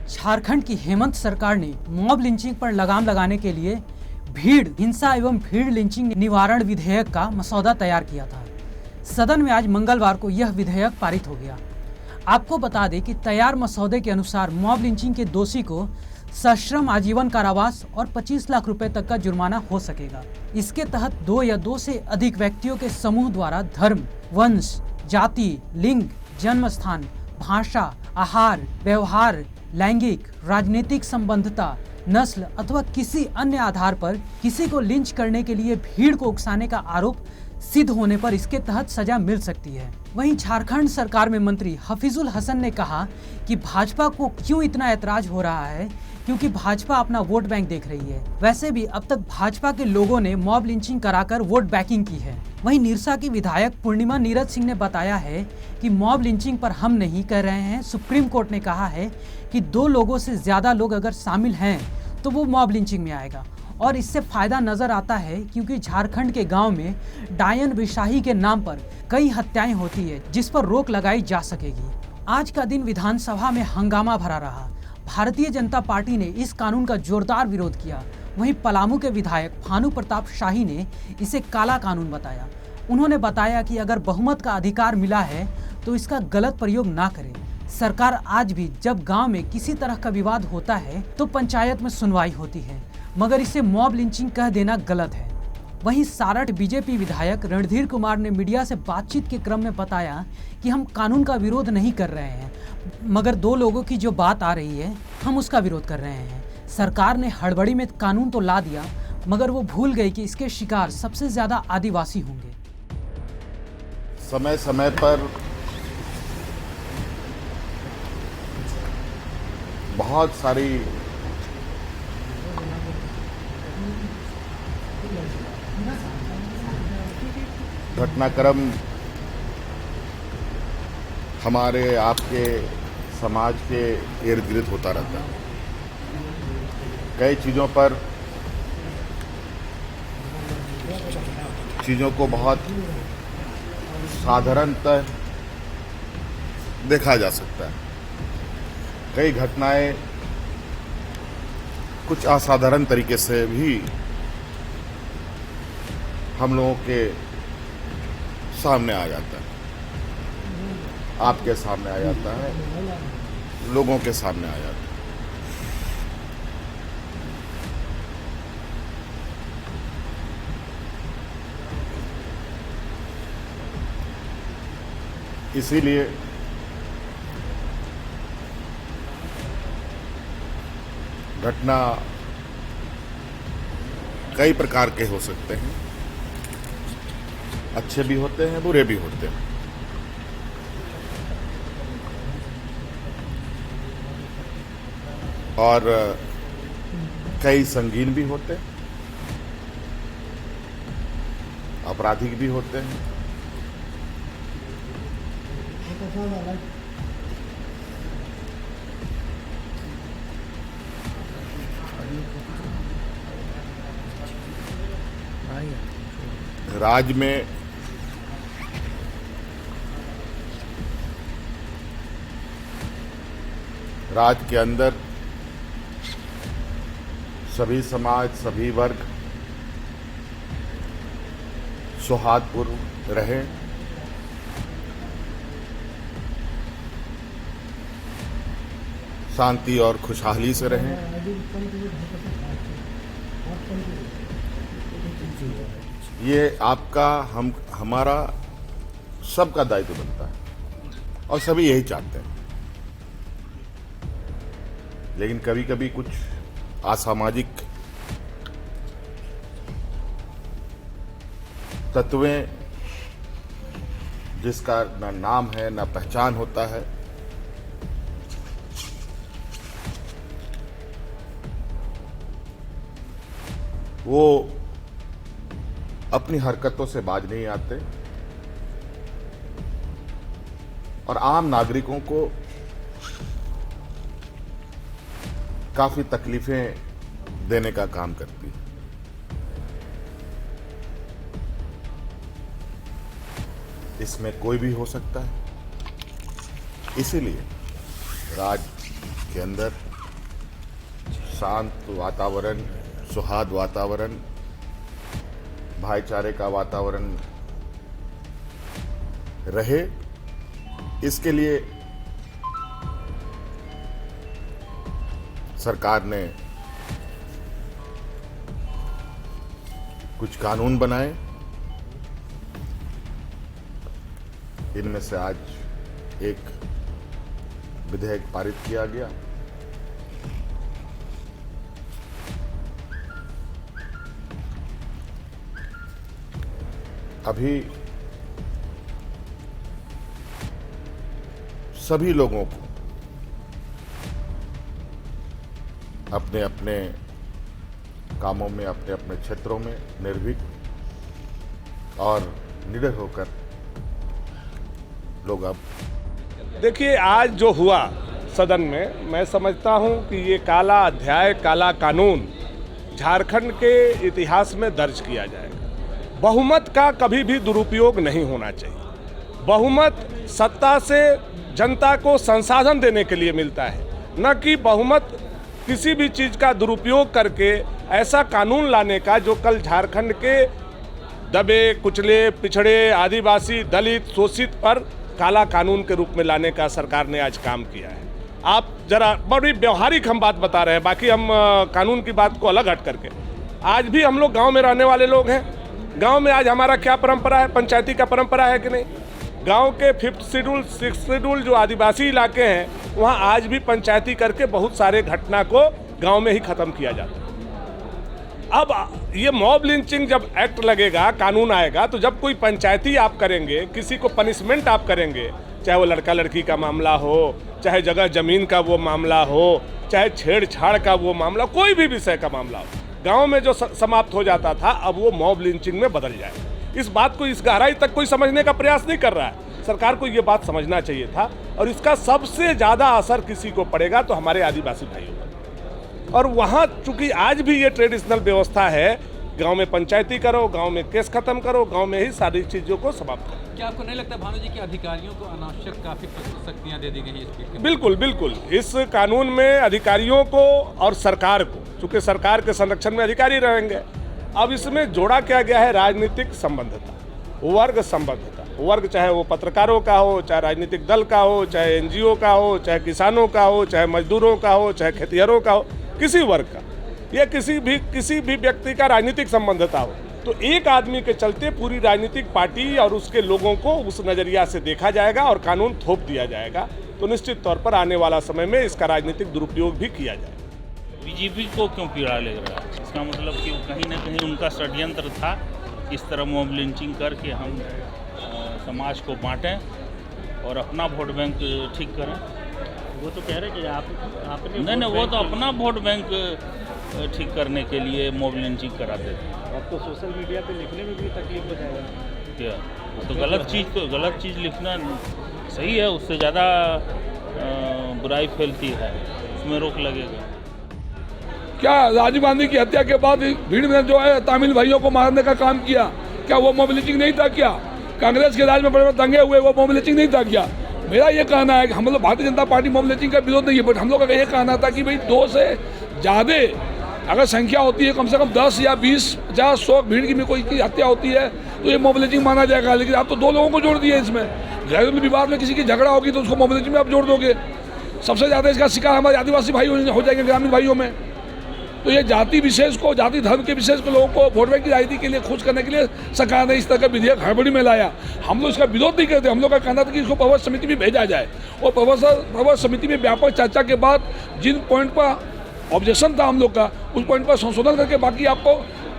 झारखंड की हेमंत सरकार ने मॉब लिंचिंग पर लगाम लगाने के लिए भीड़ हिंसा एवं भीड़ लिंचिंग निवारण विधेयक का मसौदा तैयार किया था। सदन में आज मंगलवार को यह विधेयक पारित हो गया। आपको बता दें कि तैयार मसौदे के अनुसार मॉब लिंचिंग के दोषी को सश्रम आजीवन कारावास और 25 लाख रुपए तक का जुर्माना हो सकेगा। इसके तहत 2 या 2 से अधिक व्यक्तियों के समूह द्वारा धर्म, वंश, जाति, लिंग, जन्म स्थान, भाषा, आहार, व्यवहार, लैंगिक, राजनीतिक संबंधता, नस्ल अथवा किसी अन्य आधार पर किसी को लिंच करने के लिए भीड़ को उकसाने का आरोप सिद्ध होने पर इसके तहत सजा मिल सकती है। वहीं झारखंड सरकार में मंत्री हफीजुल हसन ने कहा कि भाजपा को क्यों इतना ऐतराज हो रहा है, क्योंकि भाजपा अपना वोट बैंक देख रही है। वैसे भी अब तक भाजपा के लोगों ने मॉब लिंचिंग कराकर वोट बैंकिंग की है। वहीं निरसा की विधायक पूर्णिमा नीरज सिंह ने बताया है कि मॉब लिंचिंग पर हम नहीं कर रहे हैं। सुप्रीम कोर्ट ने कहा है कि 2 लोगों से ज्यादा लोग अगर शामिल हैं तो वो मॉब लिंचिंग में आएगा और इससे फायदा नजर आता है, क्योंकि झारखंड के गांव में डायन विशाही के नाम पर कई हत्याएं होती है जिस पर रोक लगाई जा सकेगी। आज का दिन विधानसभा में हंगामा भरा रहा। भारतीय जनता पार्टी ने इस कानून का जोरदार विरोध किया। वहीं पलामू के विधायक भानु प्रताप शाही ने इसे काला कानून बताया। उन्होंने बताया कि अगर बहुमत का अधिकार मिला है तो इसका गलत प्रयोग ना करें। सरकार आज भी जब गांव में किसी तरह का विवाद होता है तो पंचायत में सुनवाई होती है, मगर इसे मॉब लिंचिंग कह देना गलत है। वहीं सारठ बीजेपी विधायक रणधीर कुमार ने मीडिया से बातचीत के क्रम में बताया कि हम कानून का विरोध नहीं कर रहे हैं, मगर 2 लोगों की जो बात आ रही है हम उसका विरोध कर रहे हैं। सरकार ने हड़बड़ी में कानून तो ला दिया, मगर वो भूल गई कि इसके शिकार सबसे ज्यादा आदिवासी होंगे। समय समय पर बहुत सारी घटनाक्रम हमारे आपके समाज के इर्द गिर्द होता रहता है। कई चीज़ों को बहुत साधारणतः देखा जा सकता है। कई घटनाएं कुछ असाधारण तरीके से भी हम लोगों के सामने आ जाता है, आपके सामने आ जाता है, लोगों के सामने आ जाता है। इसीलिए घटना कई प्रकार के हो सकते हैं, अच्छे भी होते हैं, बुरे भी होते हैं। और कई संगीन भी होते हैं, आपराधिक भी होते हैं। राज्य में राज्य के अंदर सभी समाज, सभी वर्ग सौहार्दपूर्ण रहे, शांति और खुशहाली से रहें। ये आपका हमारा सबका दायित्व बनता है और सभी यही चाहते हैं। लेकिन कभी कभी कुछ असामाजिक तत्वें, जिसका ना नाम है ना पहचान होता है, वो अपनी हरकतों से बाज नहीं आते और आम नागरिकों को काफी तकलीफें देने का काम करती है। इसमें कोई भी हो सकता है, इसीलिए राज्य के अंदर शांत वातावरण, सौहार्द वातावरण, भाईचारे का वातावरण रहे, इसके लिए सरकार ने कुछ कानून बनाए। इनमें से आज एक विधेयक पारित किया गया। अभी सभी लोगों को अपने अपने कामों में, अपने अपने क्षेत्रों में निर्भीक और निडर होकर लोग अब देखिए, आज जो हुआ सदन में, मैं समझता हूं कि ये काला अध्याय, काला कानून झारखंड के इतिहास में दर्ज किया जाएगा। बहुमत का कभी भी दुरुपयोग नहीं होना चाहिए। बहुमत सत्ता से जनता को संसाधन देने के लिए मिलता है, न कि बहुमत किसी भी चीज़ का दुरुपयोग करके ऐसा कानून लाने का जो कल झारखंड के दबे कुचले, पिछड़े, आदिवासी, दलित, शोषित पर काला कानून के रूप में लाने का सरकार ने आज काम किया है। आप जरा बड़ी व्यवहारिक हम बात बता रहे हैं, बाकी हम कानून की बात को अलग हट करके, आज भी हम लोग गांव में रहने वाले लोग हैं। गांव में आज हमारा क्या परंपरा है? पंचायती का परंपरा है कि नहीं? गांव के 5th शेड्यूल, 6th शेड्यूल जो आदिवासी इलाके हैं, वहां आज भी पंचायती करके बहुत सारे घटना को गांव में ही खत्म किया जाता है। अब ये मॉब लिंचिंग जब एक्ट लगेगा, कानून आएगा, तो जब कोई पंचायती आप करेंगे, किसी को पनिशमेंट आप करेंगे, चाहे वो लड़का लड़की का मामला हो, चाहे जगह जमीन का वो मामला हो, चाहे छेड़छाड़ का वो मामला, कोई भी विषय का मामला हो, गांव में जो समाप्त हो जाता था अब वो मॉब लिंचिंग में बदल जाए। इस बात को इस गहराई तक कोई समझने का प्रयास नहीं कर रहा है। सरकार को ये बात समझना चाहिए था, और इसका सबसे ज़्यादा असर किसी को पड़ेगा तो हमारे आदिवासी भाइयों पर। और वहाँ चूंकि आज भी ये ट्रेडिशनल व्यवस्था है, गांव में पंचायती करो, गांव में केस खत्म करो, गांव में ही सारी चीज़ों को समाप्त करो। क्या आपको नहीं लगता भानु जी कि अधिकारियों को अनावश्यक काफ़ी शक्तियाँ दे दी गई हैं? बिल्कुल बिल्कुल, इस कानून में अधिकारियों को और सरकार को, चूँकि सरकार के संरक्षण में अधिकारी रहेंगे, अब इसमें जोड़ा क्या गया है? राजनीतिक संबद्धता, वर्ग संबद्धता। वर्ग चाहे वो पत्रकारों का हो, चाहे राजनीतिक दल का हो, चाहे एनजीओ का हो, चाहे किसानों का हो, चाहे मजदूरों का हो, चाहे खेतिहरों का हो, किसी वर्ग का या किसी भी व्यक्ति का राजनीतिक संबद्धता हो, तो एक आदमी के चलते पूरी राजनीतिक पार्टी और उसके लोगों को उस नज़रिया से देखा जाएगा और कानून थोप दिया जाएगा। तो निश्चित तौर पर आने वाला समय में इसका राजनीतिक दुरुपयोग भी किया जाएगा। बीजेपी को क्यों पीड़ा लग रहा है? इसका मतलब कि कहीं ना कहीं उनका षड्यंत्र था, इस तरह मॉब लिंचिंग करके हम समाज को बांटें और अपना वोट बैंक ठीक करें। वो तो कह रहे कि आपने नहीं, वो तो अपना वोट बैंक ठीक करने के लिए मॉब लिंचिंग कराते थे। अब तो सोशल मीडिया पे लिखने में भी तकलीफ हो जाएगा। क्या तो गलत चीज़ लिखना सही है, उससे ज़्यादा बुराई फैलती है, उसमें रोक लगेगा। क्या राजीव गांधी की हत्या के बाद भीड़ में जो है तमिल भाइयों को मारने का काम किया, क्या वो मॉब लिंचिंग नहीं था? क्या कांग्रेस के राज में बड़े बड़े दंगे हुए, वो मॉब लिंचिंग नहीं था? क्या मेरा ये कहना है कि हम लोग Bharatiya Janata party mob lynching का विरोध नहीं है, बट हम लोग का ये कहना था कि भाई 2 से ज़्यादा अगर संख्या होती है, कम से कम 10 या 20, 50, 100 भीड़ की में कोई की हत्या होती है तो ये मॉब लिंचिंग माना जाएगा। लेकिन आप तो 2 लोगों को जोड़ दिए इसमें। गैर विवाद में किसी की झगड़ा होगी तो उसको मॉब लिंचिंग में आप जोड़ दोगे। सबसे ज़्यादा इसका शिकार हमारे आदिवासी भाई हो जाएंगे, ग्रामीण भाइयों में। तो ये जाति विशेष को, जाति धर्म के विशेष को लोगों को वोट बैंक की राजनीति के लिए खुश करने के लिए सरकार ने इस तरह का विधेयक हड़बड़ी में लाया। हम लोग इसका विरोध नहीं करते। हम लोग का कहना था कि इसको प्रवर समिति में भेजा जाए, और प्रवर समिति में व्यापक चर्चा के बाद जिन पॉइंट पर ऑब्जेक्शन था हम लोग का, उस पॉइंट पर संशोधन करके बाकी आपको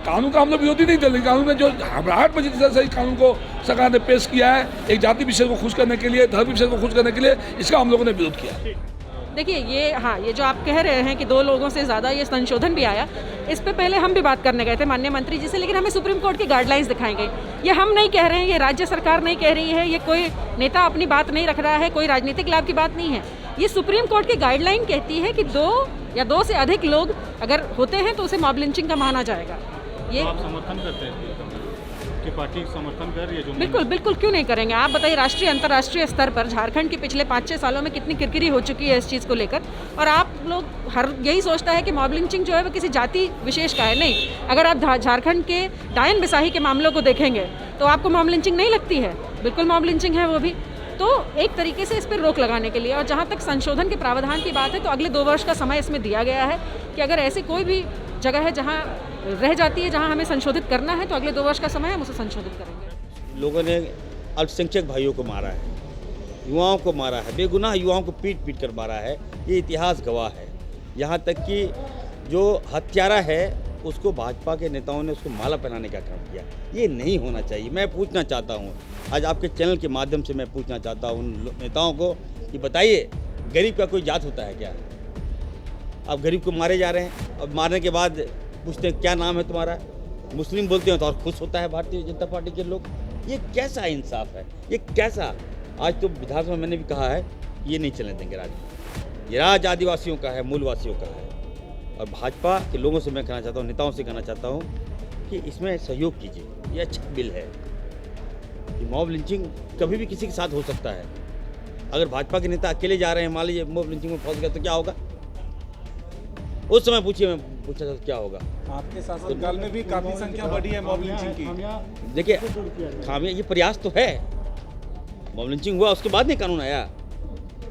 कानून का हम लोग विरोधी नहीं थे, लेकिन कानून में जो घबराहट में जिस तरह से इस कानून को सरकार ने पेश किया है, एक जाति विशेष को खुश करने के लिए, धर्म विशेष को खुश करने के लिए, इसका हम लोगों ने विरोध किया। देखिए ये जो आप कह रहे हैं कि 2 लोगों से ज़्यादा ये संशोधन भी आया, इस पे पहले हम भी बात करने गए थे माननीय मंत्री जी से, लेकिन हमें सुप्रीम कोर्ट की गाइडलाइंस दिखाई गई। ये हम नहीं कह रहे हैं, ये राज्य सरकार नहीं कह रही है, ये कोई नेता अपनी बात नहीं रख रहा है, कोई राजनीतिक लाभ की बात नहीं है। ये सुप्रीम कोर्ट की गाइडलाइन कहती है कि 2 या 2 से अधिक लोग अगर होते हैं तो उसे मॉब लिंचिंग का माना जाएगा। ये आप समर्थन करते हैं? आपकी पार्टी समर्थन कर रही है जो बिल्कुल बिल्कुल, क्यों नहीं करेंगे। आप बताइए, राष्ट्रीय अंतर्राष्ट्रीय स्तर पर झारखंड के पिछले 5-6 सालों में कितनी किरकिरी हो चुकी है इस चीज़ को लेकर, और आप लोग हर यही सोचता है कि मॉब लिंचिंग जो है वो किसी जाति विशेष का है। नहीं, अगर आप झारखंड के डायन बिसाही के मामलों को देखेंगे तो आपको मॉब लिंचिंग नहीं लगती है, बिल्कुल मॉब लिंचिंग है वो भी। तो एक तरीके से इस पर रोक लगाने के लिए, और जहाँ तक संशोधन के प्रावधान की बात है तो अगले 2 वर्ष का समय इसमें दिया गया है कि अगर ऐसी कोई भी जगह है जहाँ रह जाती है, जहाँ हमें संशोधित करना है, तो अगले 2 वर्ष का समय हम उसे संशोधित करेंगे। लोगों ने अल्पसंख्यक भाइयों को मारा है, युवाओं को मारा है, बेगुनाह युवाओं को पीट पीट कर मारा है, ये इतिहास गवाह है। यहाँ तक कि जो हत्यारा है उसको भाजपा के नेताओं ने उसको माला पहनाने का काम किया। ये नहीं होना चाहिए। मैं पूछना चाहता हूँ, आज आपके चैनल के माध्यम से मैं पूछना चाहता हूँ उन नेताओं को कि बताइए, गरीब का कोई जात होता है क्या? आप गरीब को मारे जा रहे हैं, और मारने के बाद पूछते हैं क्या नाम है तुम्हारा, मुस्लिम बोलते हैं तो और खुश होता है भारतीय जनता पार्टी के लोग। ये कैसा इंसाफ है? ये कैसा? आज तो विधानसभा में मैंने भी कहा है, ये नहीं चलने देंगे राज। ये राज आदिवासियों का है, मूलवासियों का है। और भाजपा के लोगों से मैं कहना चाहता हूँ, नेताओं से कहना चाहता हूँ कि इसमें सहयोग कीजिए। ये अच्छा बिल है। ये मॉब लिंचिंग कभी भी किसी के साथ हो सकता है। अगर भाजपा के नेता अकेले जा रहे हैं, मान लीजिए मॉब लिंचिंग में फंस गया तो क्या होगा? उस समय पूछिए, मैं पूछा था क्या होगा। आपके शासनकाल में भी काफी संख्या बढ़ी है मॉब लिंचिंग की। देखिए, खामियां, ये प्रयास तो है। मॉब लिंचिंग हुआ, उसके बाद नहीं कानून आया।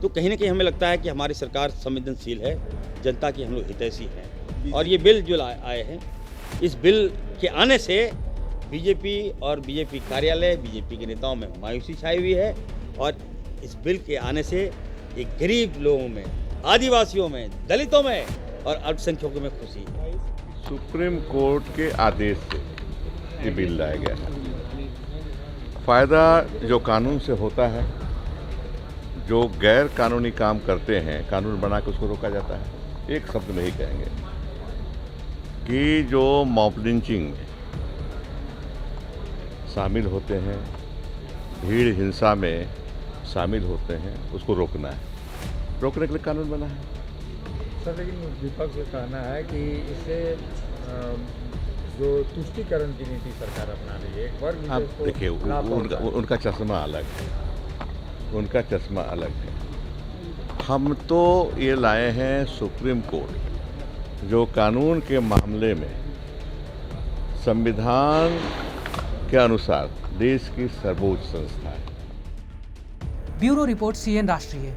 तो कहीं ना कहीं हमें लगता है कि हमारी सरकार संवेदनशील है, जनता की हम लोग हितैषी हैं। और ये बिल जो आए हैं, इस बिल के आने से बीजेपी और बीजेपी कार्यालय, बीजेपी के नेताओं में मायूसी छाई हुई है। और इस बिल के आने से ये गरीब लोगों में, आदिवासियों में, दलितों में और अल्पसंख्यकों में खुशी है। सुप्रीम कोर्ट के आदेश से ये बिल लाया गया है। फ़ायदा जो कानून से होता है, जो गैर कानूनी काम करते हैं, कानून बना के उसको रोका जाता है। एक शब्द में ही कहेंगे कि जो मॉब लिंचिंग में शामिल होते हैं, भीड़ हिंसा में शामिल होते हैं, उसको रोकना है। रोकने के लिए कानून बना है। सर, लेकिन विपक्ष का कहना है कि इससे जो तुष्टीकरण की नीति सरकार अपना रही है, एक वर्ग आप देखिए, उनका चश्मा अलग है, उनका चश्मा अलग है। हम तो ये लाए हैं सुप्रीम कोर्ट, जो कानून के मामले में संविधान के अनुसार देश की सर्वोच्च संस्था है। ब्यूरो रिपोर्ट, CN राष्ट्रीय।